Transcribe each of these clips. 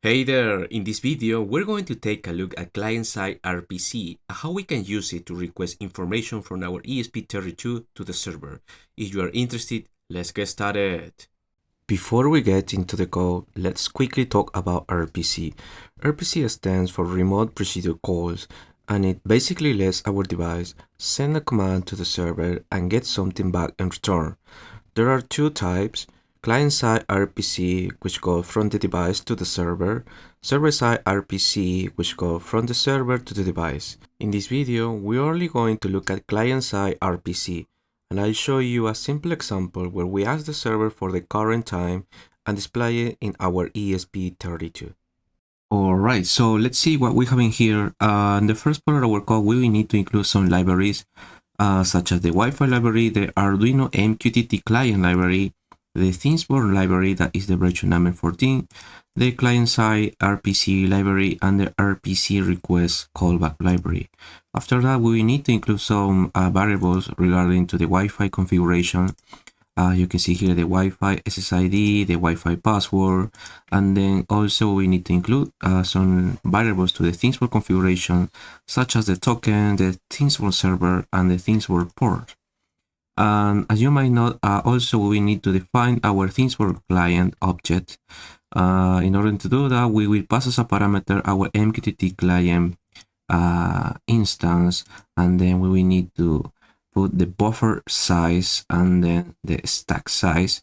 Hey there! In this video, we're going to take a look at client-side RPC and how we can use it to request information from our ESP32 to the server. If you are interested, let's get started. Before we get into the code, let's quickly talk about RPC. RPC stands for Remote Procedure Calls, and it basically lets our device send a command to the server and get something back in return. There are two types: client-side RPC, which go from the device to the server, server-side RPC, which go from the server to the device. In this video, we're only going to look at client-side RPC, and I'll show you a simple example where we ask the server for the current time and display it in our ESP32. Alright, so let's see what we have in here. In the first part of our code, we will need to include some libraries, such as the Wi-Fi library, the Arduino MQTT client library, the ThingsBoard library, that is the version number 14, the client-side RPC library, and the RPC request callback library. After that, we need to include some variables regarding to the Wi-Fi configuration. You can see here the Wi-Fi SSID, the Wi-Fi password, and then also we need to include some variables to the ThingsBoard configuration, such as the token, the ThingsBoard server, and the ThingsBoard port. And as you might know, also we need to define our ThingsBoard client object. In order to do that, we will pass as a parameter our MQTT client instance, and then we will need to put the buffer size and then the stack size,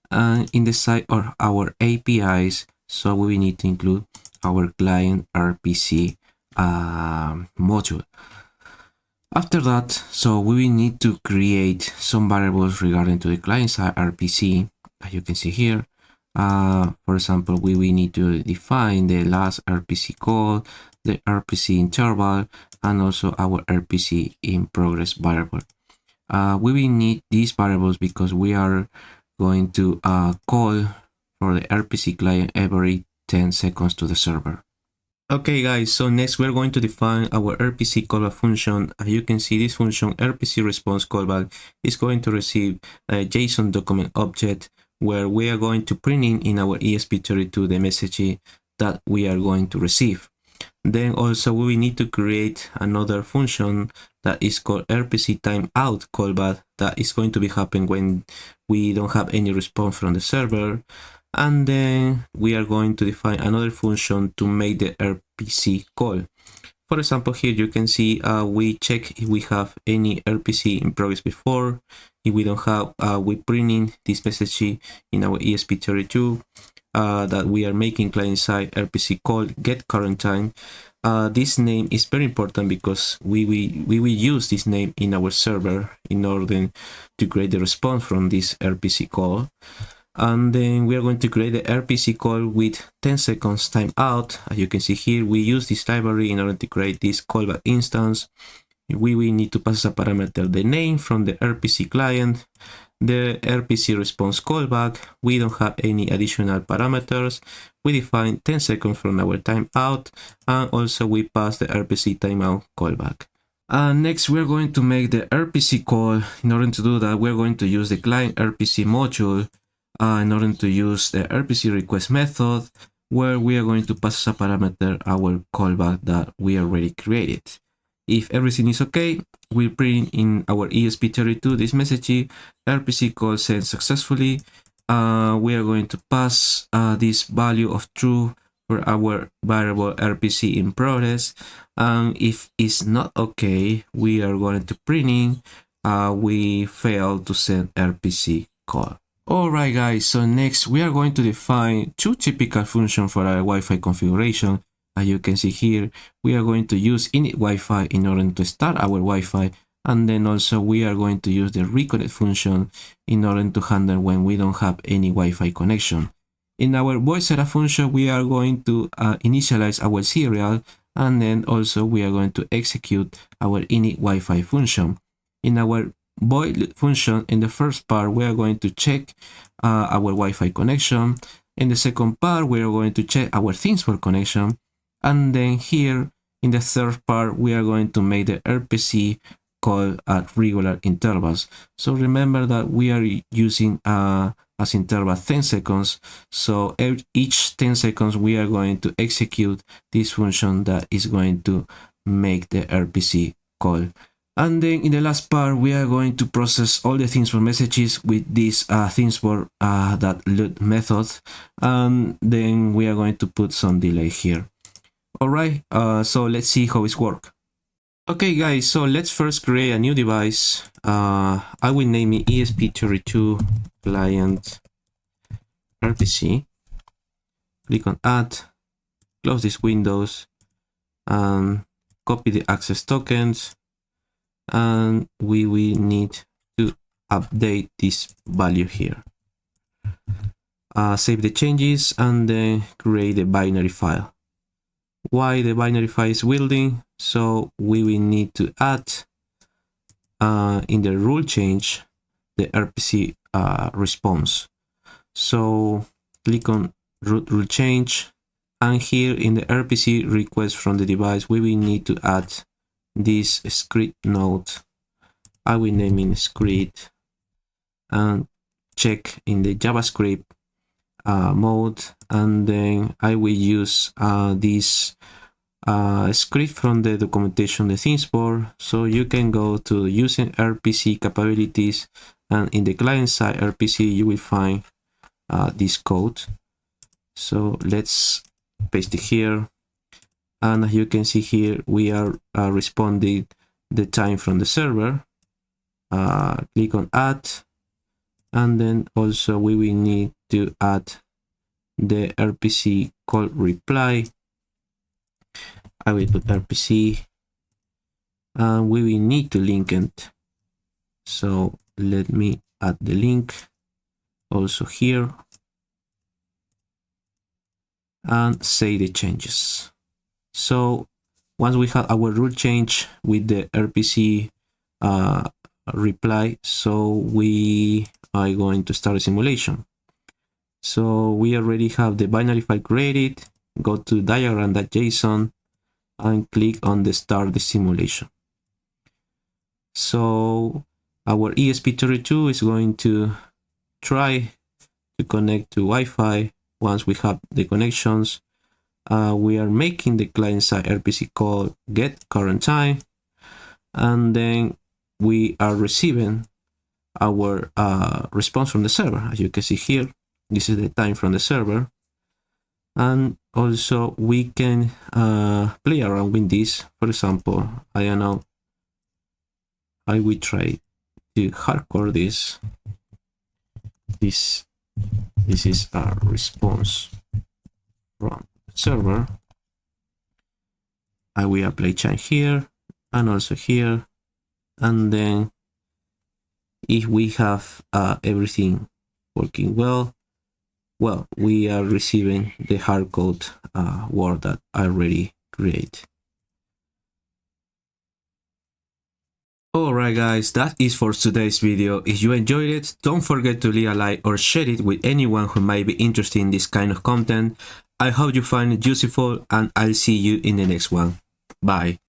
and in the side of our APIs, so we need to include our client RPC module. After that, so we will need to create some variables regarding to the client-side RPC, as you can see here. For example, we will need to define the last RPC call, the RPC interval, and also our RPC in progress variable. We will need these variables because we are going to call for the RPC client every 10 seconds to the server. Okay guys, so next we're going to define our RPC callback function. As you can see, this function RPC response callback is going to receive a JSON document object where we are going to print in our ESP32 the message that we are going to receive. Then also we will need to create another function that is called RPC timeout callback that is going to be happening when we don't have any response from the server. And then we are going to define another function to make the RPC call. For example, here you can see we check if we have any RPC in progress before. If we don't have, we printing this message in our ESP32 that we are making client-side RPC call get current time. This name is very important because we will use this name in our server in order to create the response from this RPC call. And then we are going to create the RPC call with 10 seconds timeout. As you can see here, we use this library in order to create this callback instance. We will need to pass as a parameter the name from the RPC client, the RPC response callback. We don't have any additional parameters. We define 10 seconds from our timeout, and also we pass the RPC timeout callback. Next, we're going to make the RPC call. In order to do that, we're going to use the client RPC module in order to use the RPC request method, where we are going to pass as a parameter our callback that we already created. If everything is okay, we print in our ESP32 this message: RPC call sent successfully. We are going to pass this value of true for our variable RPC in progress. If it's not okay, we are going to print in we failed to send RPC call. Alright guys, so next we are going to define two typical functions for our Wi-Fi configuration. As you can see here, we are going to use init Wi-Fi in order to start our Wi-Fi, and then also we are going to use the reconnect function in order to handle when we don't have any Wi-Fi connection. In our void setup function, we are going to initialize our serial, and then also we are going to execute our init Wi-Fi function. In our void function, in the first part, we are going to check our Wi-Fi connection. In the second part, we are going to check our ThingsBoard connection. And then here, in the third part, we are going to make the RPC call at regular intervals. So remember that we are using as interval 10 seconds. So each 10 seconds we are going to execute this function that is going to make the RPC call. And then in the last part we are going to process all the ThingsBoard messages with this ThingsBoard that load method, and then we are going to put some delay here. Alright, so let's see how it works. Okay guys, so let's first create a new device. I will name it ESP32 Client RPC. Click on Add, close these windows, and copy the access tokens, and we will need to update this value here. Save the changes and then create a binary file. Why the binary file is building? So we will need to add in the rule change the RPC response. So click on root rule change, and here in the RPC request from the device we will need to add this script node. I will name it script, and check in the JavaScript mode, and then I will use this script from the documentation, the ThingsBoard. So you can go to using RPC capabilities, and in the client-side RPC you will find this code. So let's paste it here, and as you can see here we are responding the time from the server. Click on add, and then also we will need to add the RPC call reply. I will put RPC, and we will need to link it. So let me add the link also here, and save the changes. So once we have our rule change with the RPC reply, so we are going to start a simulation. So we already have the binary file created. Go to diagram.json and click on the start the simulation. So our ESP32 is going to try to connect to Wi-Fi. Once we have the connections, we are making the client-side RPC call get current time, and then we are receiving our response from the server. As you can see here, this is the time from the server. And also we can play around with this. For example, I don't know, I will try to hardcore this. This is a response from the server. I will apply chain here and also here, and then if we have everything working well, we are receiving the hardcode word that I already created. Alright guys, that is for today's video. If you enjoyed it, don't forget to leave a like or share it with anyone who might be interested in this kind of content. I hope you find it useful, and I'll see you in the next one. Bye.